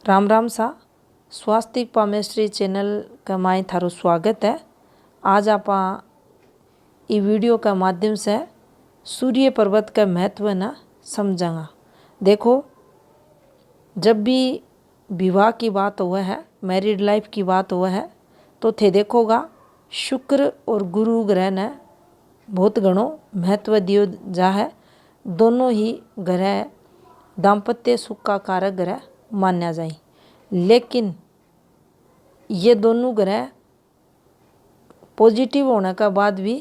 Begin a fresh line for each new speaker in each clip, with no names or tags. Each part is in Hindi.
राम राम सा स्वास्तिक पामेस्ट्री चैनल का माई थारो स्वागत है। आज आप वीडियो का माध्यम से सूर्य पर्वत का महत्व न समझांगा। देखो, जब भी विवाह की बात हुआ है, मैरिड लाइफ की बात हुआ है, तो थे देखोगा शुक्र और गुरु ग्रह ने बहुत घणो महत्व दियो जा है। दोनों ही ग्रह दाम्पत्य सुख का कारक ग्रह मान्या जाए, लेकिन ये दोनों ग्रह पॉजिटिव होने के बाद भी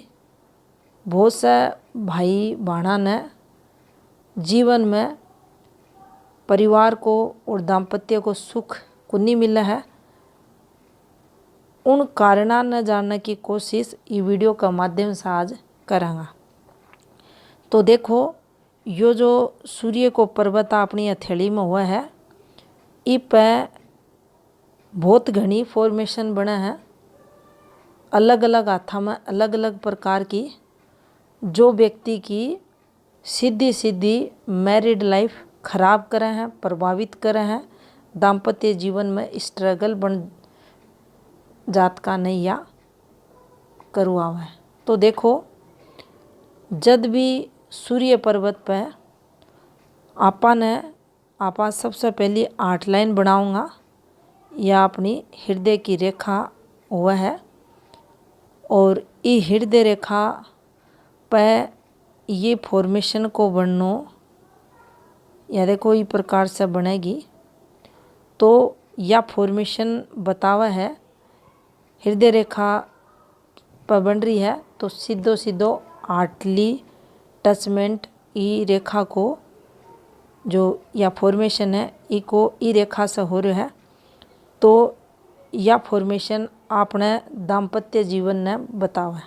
बहुत से भाई बहना ने जीवन में परिवार को और दाम्पत्य को सुख को नहीं मिला है। उन कारणों न जानने की कोशिश ये वीडियो का माध्यम से आज करांगा। तो देखो, यो जो सूर्य को पर्वत अपनी हथेली में हुआ है, इस पे बहुत घनी फॉर्मेशन बना है। अलग अलग हाथा में अलग अलग प्रकार की, जो व्यक्ति की सीधी सीधी मैरिड लाइफ खराब करे हैं, प्रभावित करे हैं, दाम्पत्य जीवन में स्ट्रगल बन जात का नहीं या करवावे। तो देखो, जब भी सूर्य पर्वत पे आपा सबसे पहले 8 लाइन बनाऊंगा। यह अपनी हृदय की रेखा हुआ है, और ये हृदय रेखा पे ये फॉर्मेशन को बननो या देखो ये प्रकार से बनेगी। तो यह फॉर्मेशन बतावा है हृदय रेखा पर बन रही है, तो सीधो सीधो 8ली टचमेंट ई रेखा को जो यह फॉर्मेशन है इको ई रेखा से हो रहा है। तो यह फॉर्मेशन आपने दाम्पत्य जीवन ने बतावा।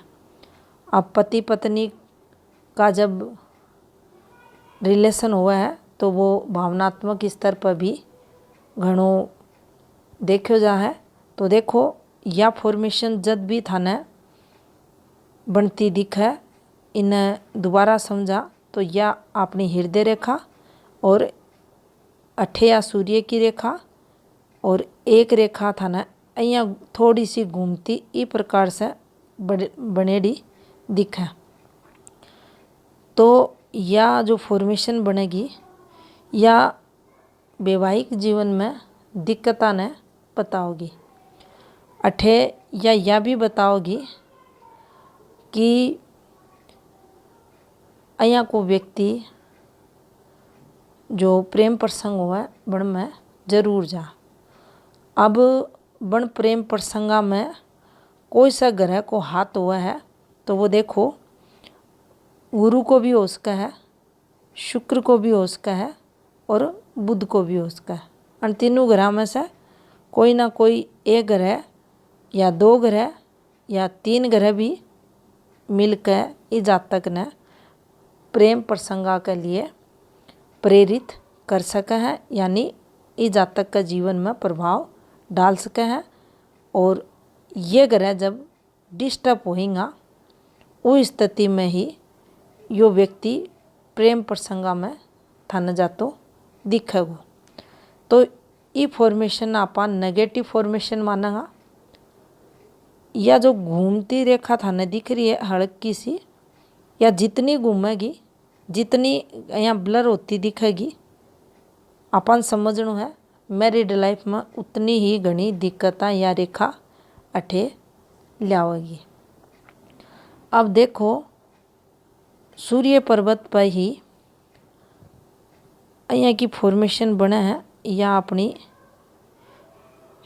अब पति पत्नी का जब रिलेशन हुआ है, तो वो भावनात्मक स्तर पर भी घणो देखो जा है। तो देखो, यह फॉर्मेशन जब भी थाने बनती दिखे, इन्हें दोबारा समझा तो यह अपनी हृदय रेखा और अठे या सूर्य की रेखा और एक रेखा था ना यहाँ थोड़ी सी घूमती इस प्रकार से बनेड़ी दिखे। तो यह जो फॉर्मेशन बनेगी, यह वैवाहिक जीवन में दिक्कतां ने बताओगी। अठे यह भी बताओगी कि यहाँ को व्यक्ति जो प्रेम प्रसंग हुआ बन में जरूर जा। अब बन प्रेम प्रसंगा में कोई सा ग्रह को हाथ हुआ है, तो वो देखो गुरु को भी हो सका है, शुक्र को भी हो सका है और बुध को भी हो सका है। और तीनों ग्रह में से कोई ना कोई एक ग्रह या 2 ग्रह या 3 ग्रह भी मिलकर इस जातक ने प्रेम प्रसंगा के लिए प्रेरित कर सका है, यानी इस जातक का जीवन में प्रभाव डाल सके हैं। और ये ग्रह जब डिस्टर्ब होएगा, उस स्थिति में ही यो व्यक्ति प्रेम प्रसंगा में थन जातो दिखेगो। तो ये फॉर्मेशन आपा नेगेटिव फॉर्मेशन मानेगा। या जो घूमती रेखा थाने दिख रही है हल्की सी, या जितनी घूमेगी जितनी यहाँ ब्लर होती दिखेगी, अपन समझना है मैरिड लाइफ में उतनी ही घनी दिक्कतें या रेखा अठे लावेगी। अब देखो, सूर्य पर्वत पर ही यहाँ की फॉर्मेशन बने है, या अपनी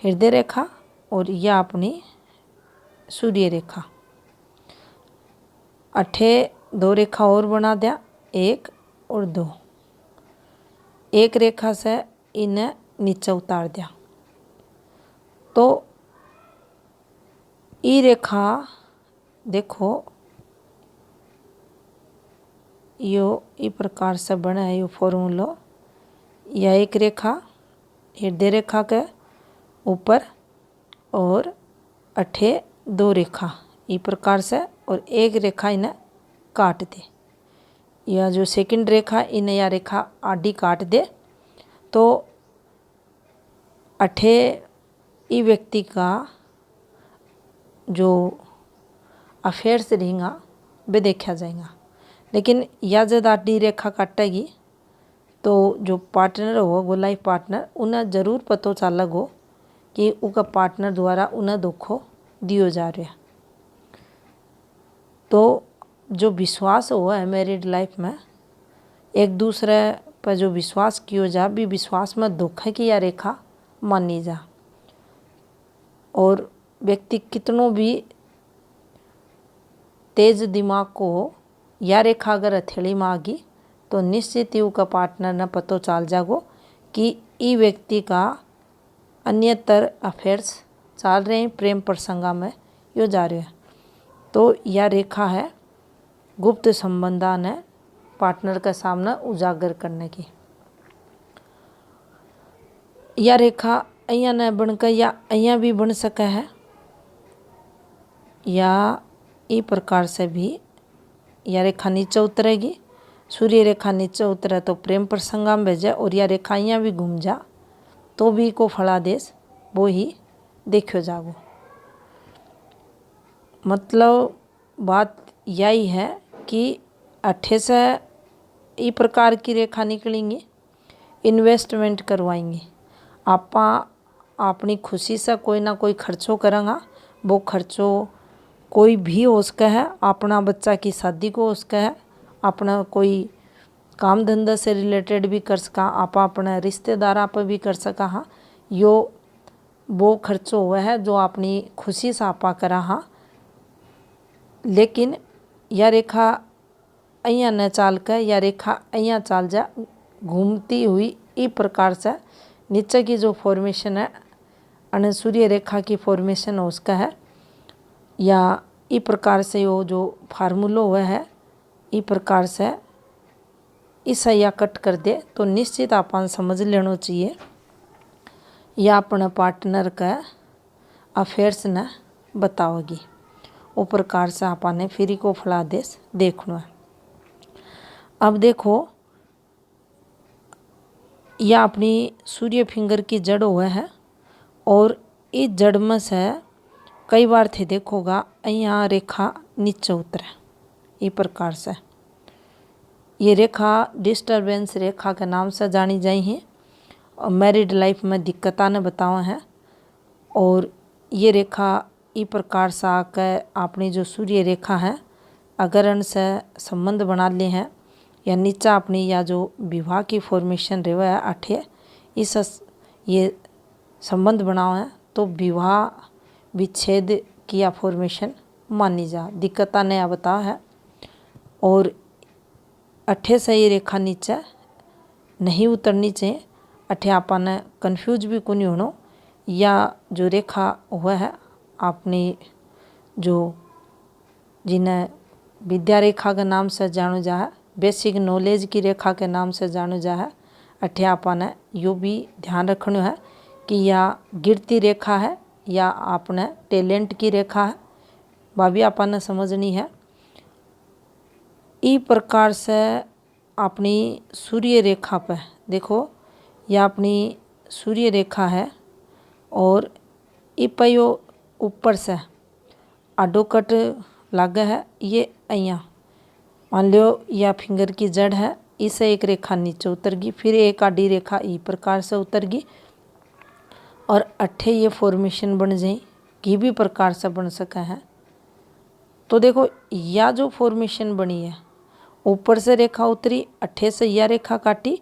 हृदय रेखा और या अपनी सूर्य रेखा। अठे 2 रेखा और बना दिया, 1 और 2। एक रेखा से इन्हें नीचे उतार दिया। तो ये रेखा देखो, यो इस प्रकार से बना है यो फॉर्मूला। यह एक रेखा हृदय रेखा के ऊपर और अठे 2 रेखा इस प्रकार से, और एक रेखा इन्हें काट दे। यह जो सेकंड रेखा इन्हें यह रेखा आडी काट दे। तो अठे ई व्यक्ति का जो अफेयर्स रहेगा वे देखा जाएगा। लेकिन या जब आडी रेखा काटेगी तो जो पार्टनर हो वो लाइफ पार्टनर उन्हें ज़रूर पतो चलेगो कि उनका पार्टनर द्वारा उन्हें धोखो दियो जा रहा है। तो जो विश्वास हुआ है मैरिड लाइफ में, एक दूसरे पर जो विश्वास किया जा भी विश्वास में धोखे की या रेखा मानी जा। और व्यक्ति कितनों भी तेज दिमाग को हो या रेखा अगर हथेली में आ गई तो निश्चित ही उसका पार्टनर ने पतो चल जागो कि ई व्यक्ति का अन्यतर अफेयर्स चल रहे हैं, प्रेम प्रसंगा में यो जा रहे हैं। तो यह रेखा है गुप्त संबंधा ने पार्टनर के सामने उजागर करने की। यह रेखा अहियाँ ने बनकर या अहियाँ भी बन सके है, या इस प्रकार से भी यह रेखा नीचे उतरेगी। सूर्य रेखा नीचे उतरे तो प्रेम प्रसंगा में भेजे, और यह रेखा अहियाँ भी घूम जा तो भी को फलादेश वो ही देखो जागो। मतलब बात यही है कि अठे से इस प्रकार की रेखा निकलेंगी, इन्वेस्टमेंट करवाएंगे। आपा अपनी खुशी से कोई ना कोई खर्चो करेंगा, वो खर्चो कोई भी हो सका है, अपना बच्चा की शादी को हो सका है, अपना कोई काम धंधा से रिलेटेड भी कर सका, आप अपने रिश्तेदार पर भी कर सका। हाँ, यो वो खर्चो हुआ है जो अपनी खुशी से आपा करा। हाँ, लेकिन यह रेखा अहियाँ न चाल कर या रेखा अहियाँ चाल जा घूमती हुई इस प्रकार से नीचे की जो फॉर्मेशन है अन सूर्य रेखा की फॉर्मेशन हो उसका है, या इस प्रकार से वो जो फार्मूला हुआ है इस प्रकार से इस या कट कर दे तो निश्चित अपन समझ लेना चाहिए या अपने पार्टनर का अफेयर्स न बताओगी। वो प्रकार से अपन फ्री को फलादेश देखना है। अब देखो यह अपनी सूर्य फिंगर की जड़ हुआ है, और इस जड़ में से कई बार थे देखोगा यहाँ रेखा नीचे उतरे इस प्रकार से। ये रेखा डिस्टर्बेंस रेखा के नाम से जानी जाती है और मैरिड लाइफ में दिक्कतां ने बतावा है। और ये रेखा इस प्रकार से आकर अपनी जो सूर्य रेखा है अगर उनसे संबंध बना ले हैं या नीचा अपनी या जो विवाह की फॉर्मेशन रहे है अठे इस ये संबंध बनाओ है तो विवाह विच्छेद की या फॉर्मेशन मानी जा। दिक्कतां ने बता है। और अठे से ये रेखा नीचे नहीं उतरनी चाहिए। अठे आपने कन्फ्यूज भी को नहीं होना। या जो रेखा हुआ है अपनी जो जिन्हें विद्या रेखा के नाम से जानो जा है, बेसिक नॉलेज की रेखा के नाम से जानो जा है। अठे आपने यो भी ध्यान रखना है कि या गिरती रेखा है या आपने टैलेंट की रेखा है, वह भी आपने समझनी है। इस प्रकार से अपनी सूर्य रेखा पर देखो यह अपनी सूर्य रेखा है और इपयो ऊपर से आडोकट लागे है। ये अहियाँ मान लो या फिंगर की जड़ है, इसे एक रेखा नीचे उतर गई, फिर एक आडी रेखा इस प्रकार से उतर गई और अठे ये फॉर्मेशन बन जाए कि भी प्रकार से बन सका है। तो देखो यह जो फॉर्मेशन बनी है ऊपर से रेखा उतरी, अठे से यह रेखा काटी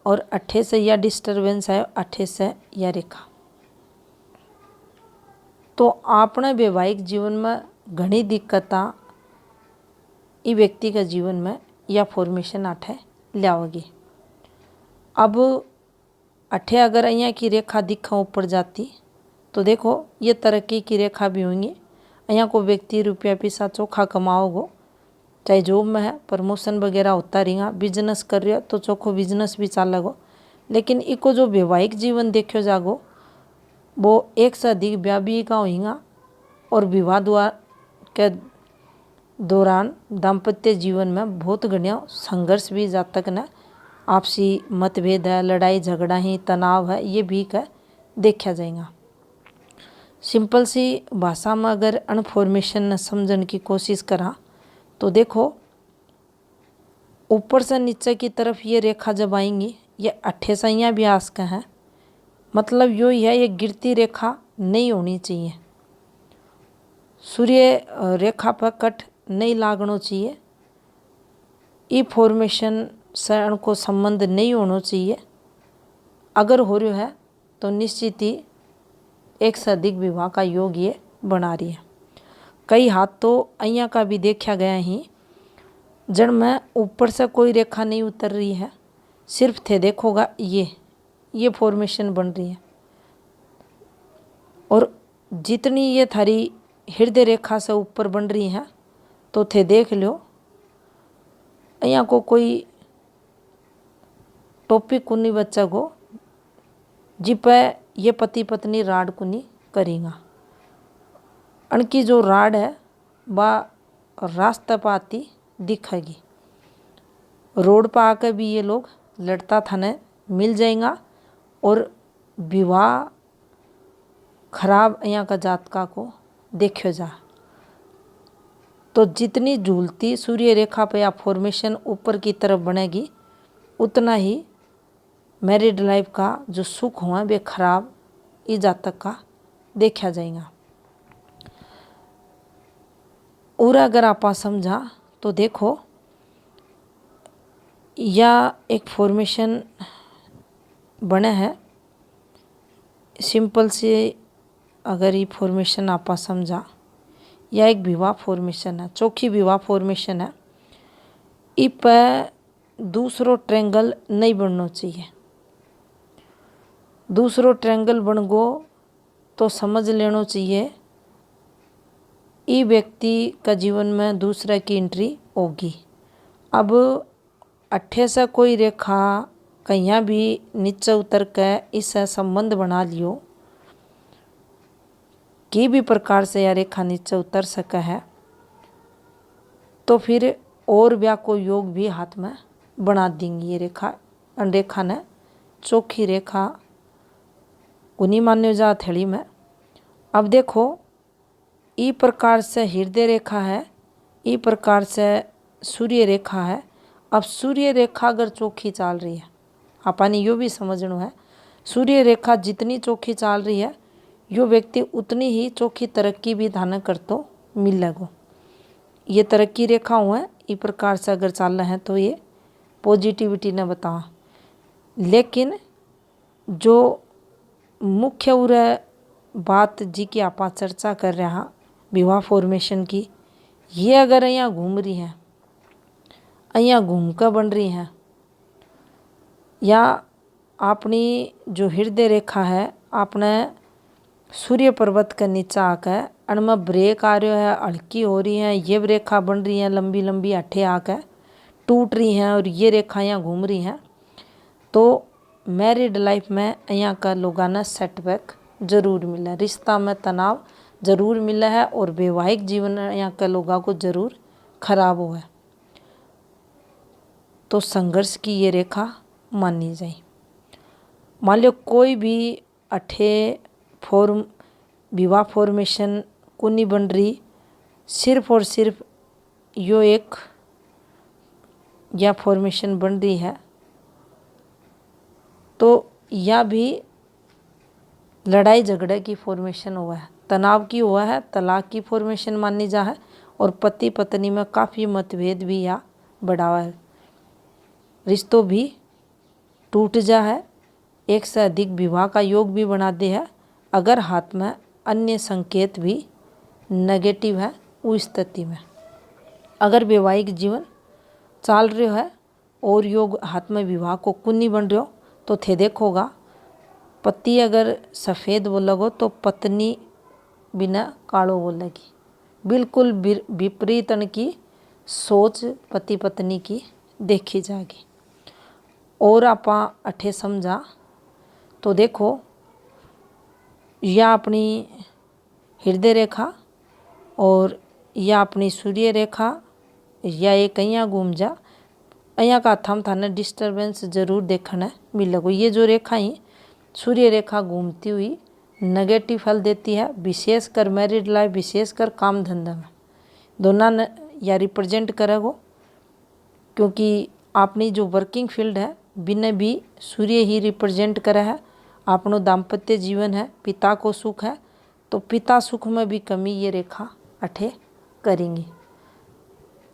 और अठे से यह डिस्टर्बेंस है, अठे से यह रेखा। तो अपने वैवाहिक जीवन में घनी दिक्कतां इस व्यक्ति के जीवन में यह फॉर्मेशन अठे लाओगी। अब अठे अगर यहाँ की रेखा दिखा ऊपर जाती तो देखो ये तरक्की की रेखा भी होंगी। यहाँ को व्यक्ति रुपया पैसा चोखा कमाओगो, चाहे जॉब में है प्रमोशन वगैरह होता रहेगा, बिजनेस कर रहे हो तो चोखो बिजनेस भी चलेगो। लेकिन इको जो वैवाहिक जीवन देखो जागो वो एक से अधिक ब्याह भी का होगा और विवाह के दौरान दाम्पत्य जीवन में बहुत घनिया संघर्ष भी जातक ने आपसी मतभेद है, लड़ाई झगड़ा ही तनाव है, ये भी का देखा जाएगा। सिंपल सी भाषा में अगर अनफॉर्मेशन न समझने की कोशिश करा तो देखो, ऊपर से नीचे की तरफ ये रेखा जब आएंगी, ये अट्ठे सैया व्यास का है, मतलब यो ही है, ये गिरती रेखा नहीं होनी चाहिए, सूर्य रेखा पर कट नहीं लागना चाहिए, ई फॉर्मेशन से उनको संबंध नहीं होना चाहिए। अगर हो रहा है तो निश्चित ही एक से अधिक विवाह का योग ये बना रही है। कई हाथ तो अइया का भी देखा गया ही, जड़ में ऊपर से कोई रेखा नहीं उतर रही है, सिर्फ थे देखोगा ये फॉर्मेशन बन रही है। और जितनी ये थारी हृदय रेखा से ऊपर बन रही है तो थे देख लो, अइया को कोई टॉपिक कुनी बच्चा को जिपे ये पति पत्नी राड कुनी करेगा, अनकी जो राड है वह रास्ते पर आती दिखेगी। रोड पर आकर भी ये लोग लड़ता थाने मिल जाएगा और विवाह खराब यहाँ का जातका को देखो जा। तो जितनी झूलती सूर्य रेखा पे या फॉर्मेशन ऊपर की तरफ बनेगी, उतना ही मैरिड लाइफ का जो सुख हुआ वे खराब इस जातक का देखा जाएगा। और अगर आप समझा तो देखो, या एक फॉर्मेशन बने है सिंपल से, अगर ये फॉर्मेशन आप समझा, या एक विवाह फॉर्मेशन है, चौखी विवाह फॉर्मेशन है, इस पर दूसरो ट्रेंगल नहीं बनना चाहिए। दूसरो ट्रेंगल बन गो तो समझ लेना चाहिए ये व्यक्ति का जीवन में दूसरे की एंट्री होगी। अब अट्ठे से कोई रेखा कहीं भी नीचे उतर के इससे संबंध बना लियो, किसी भी प्रकार से यह रेखा नीचे उतर सके है, तो फिर और ब्याह को योग भी हाथ में बना देंगी ये रेखा। रेखा ने चौखी रेखा उन्हीं मान्यो जा थैली में। अब देखो, ई प्रकार से हृदय रेखा है, ई प्रकार से सूर्य रेखा है। अब सूर्य रेखा अगर चौखी चाल रही है, आपने यो भी समझना है, सूर्य रेखा जितनी चौखी चाल रही है, यो व्यक्ति उतनी ही चौखी तरक्की भी धारण करतो मिलेगो। ये तरक्की रेखा है, इस प्रकार से अगर चाल रहे हैं तो ये पॉजिटिविटी ने बताओ। लेकिन जो मुख्य उरे बात जी की आप चर्चा कर रहे हैं विवाह फॉर्मेशन की, ये अगर यहाँ घूम रही है, यहाँ घूम कर बन रही है, या अपनी जो हृदय रेखा है आपने सूर्य पर्वत के नीचे आकर अनमें ब्रेक आ रहा है, हल्की हो रही है, ये रेखा बन रही है लंबी लंबी, अट्ठे आकर टूट रही हैं और ये रेखा यहाँ घूम रही हैं, तो मैरिड लाइफ में यहाँ का लोगाना सेटबैक जरूर मिला, रिश्ता में तनाव जरूर मिला है और वैवाहिक जीवन यहाँ के लोगों को जरूर खराब हुआ है। तो संघर्ष की ये रेखा मानी जाए। मान लो कोई भी अठे विवाह फॉर्मेशन को नहीं बन रही, सिर्फ और सिर्फ यो एक या फॉर्मेशन बन रही है, तो यह भी लड़ाई झगड़े की फॉर्मेशन हुआ है, तनाव की हुआ है, तलाक की फॉर्मेशन मानी जा है और पति पत्नी में काफ़ी मतभेद भी या बढ़ावा है, रिश्तों भी टूट जा है, एक से अधिक विवाह का योग भी बना दे है अगर हाथ में अन्य संकेत भी नेगेटिव है। उस स्थिति में अगर वैवाहिक जीवन चाल रहे है और योग हाथ में विवाह को कुन्नी बन रहे हो, तो थे देखोगा पति अगर सफ़ेद बोलोगो तो पत्नी बिना कालो बोलेगी। बिल्कुल विपरीत की सोच पति पत्नी की देखी जाएगी। और आप अठे समझा तो देखो, या अपनी हृदय रेखा और या अपनी सूर्य रेखा या एक यहाँ घूम जा, यहाँ का थम थाने डिस्टर्बेंस जरूर देखने मिलेगो। ये जो रेखा ही सूर्य रेखा घूमती हुई नेगेटिव फल देती है, विशेषकर मैरिड लाइफ, विशेषकर काम धंधा में दोनों ने या रिप्रेजेंट करेगो। क्योंकि अपनी जो वर्किंग फील्ड है बिने भी सूर्य ही रिप्रेजेंट करे है। अपनो दाम्पत्य जीवन है, पिता को सुख है, तो पिता सुख में भी कमी ये रेखा अठे करेंगी।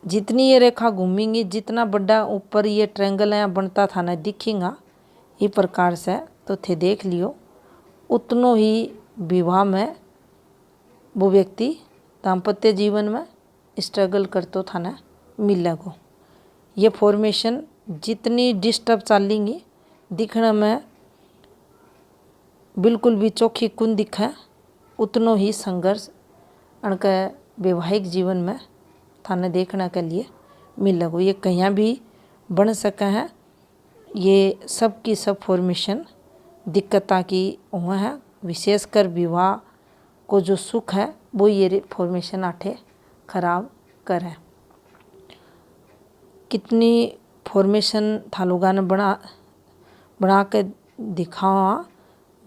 जितनी ये रेखा घूमेंगी, जितना बड़ा ऊपर ये ट्रायंगल है बनता था ना दिखेगा इस प्रकार से, तो थे देख लियो उतनो ही विवाह में वो व्यक्ति दाम्पत्य जीवन में स्ट्रगल करतो था ना मिलेगो। ये फॉर्मेशन जितनी डिस्टर्ब चलेंगी दिखने में बिल्कुल भी चोखी कुन दिखे, उतनो ही संघर्ष उनके वैवाहिक जीवन में थाने देखने के लिए मिलेगो। ये कहीं भी बन सके हैं, ये सब की सब फॉर्मेशन दिक्कता की हुआ है। विशेषकर विवाह को जो सुख है वो ये फॉर्मेशन आठे खराब करे। कितनी फॉर्मेशन था लोगों ने बना के दिखावा,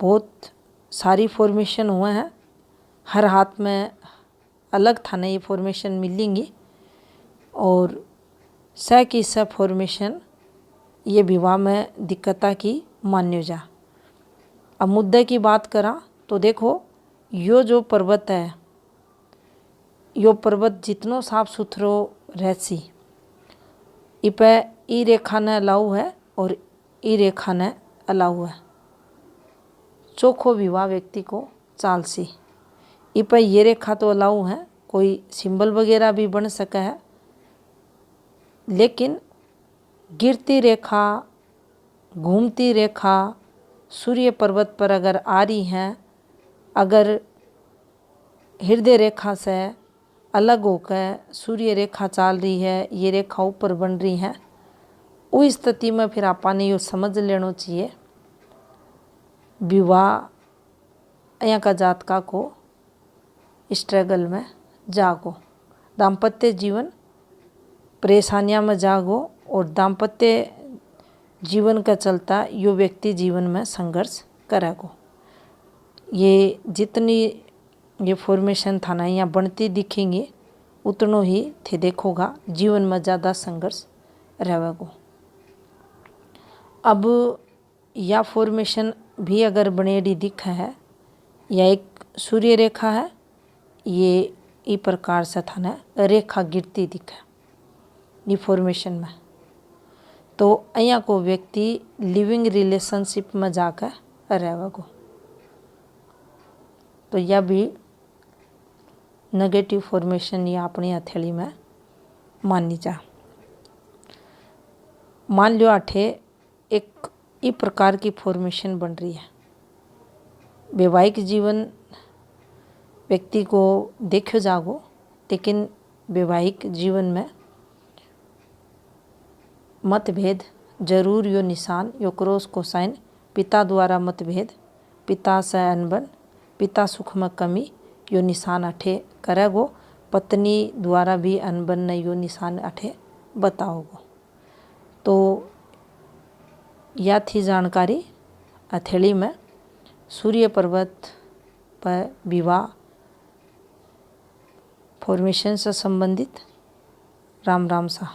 बहुत सारी फॉर्मेशन हुए हैं। हर हाथ में अलग था ना ये फॉर्मेशन मिलेंगी और स की स फॉर्मेशन ये विवाह में दिक्कता की मान्यो जा। अब मुद्दे की बात करा तो देखो यो जो पर्वत है, यो पर्वत जितनो साफ सुथरो रहसी इपे ई रेखा ने अलाउ है और ई रेखा ने अलाउ है। चोखो विवाह व्यक्ति को चालसी इपे ये रेखा तो अलाउ है, कोई सिंबल वगैरह भी बन सके है, लेकिन गिरती रेखा, घूमती रेखा सूर्य पर्वत पर अगर आ रही हैं, अगर हृदय रेखा से अलग होकर सूर्य रेखा चाल रही है, ये रेखा ऊपर बन रही है, उस स्थिति में फिर आपने यो समझ लेना चाहिए विवाह यहाँ का जातका को स्ट्रगल में जागो, दाम्पत्य जीवन परेशानियां में जागो और दाम्पत्य जीवन का चलता यो व्यक्ति जीवन में संघर्ष करेगो। ये जितनी ये फॉर्मेशन था ना यहाँ बनती दिखेंगे उतनो ही थे देखोगा जीवन में ज़्यादा संघर्ष रहेगो। अब यह फॉर्मेशन भी अगर बनेडी दिखा है या एक सूर्य रेखा है, ये ई प्रकार से था ना रेखा गिरती दिखे ये फॉर्मेशन में, तो અહીંયા को व्यक्ति लिविंग रिलेशनशिप में जाकर रहेगो। तो यह भी नेगेटिव फॉर्मेशन ये अपनी हथेली में मानी जा। मान लो आठे एक ई प्रकार की फॉर्मेशन बन रही है, वैवाहिक जीवन व्यक्ति को देखो जागो, लेकिन वैवाहिक जीवन में मतभेद जरूर यो निशान यो क्रॉस को साइन, पिता द्वारा मतभेद, पिता से अनबन, पिता सुख में कमी यो निशान अठे करेगो, पत्नी द्वारा भी अनबन ने यो निशान अठे बताओगो। तो यह थी जानकारी हथेली में सूर्य पर्वत पर विवाह फॉर्मेशन से संबंधित। राम राम सा।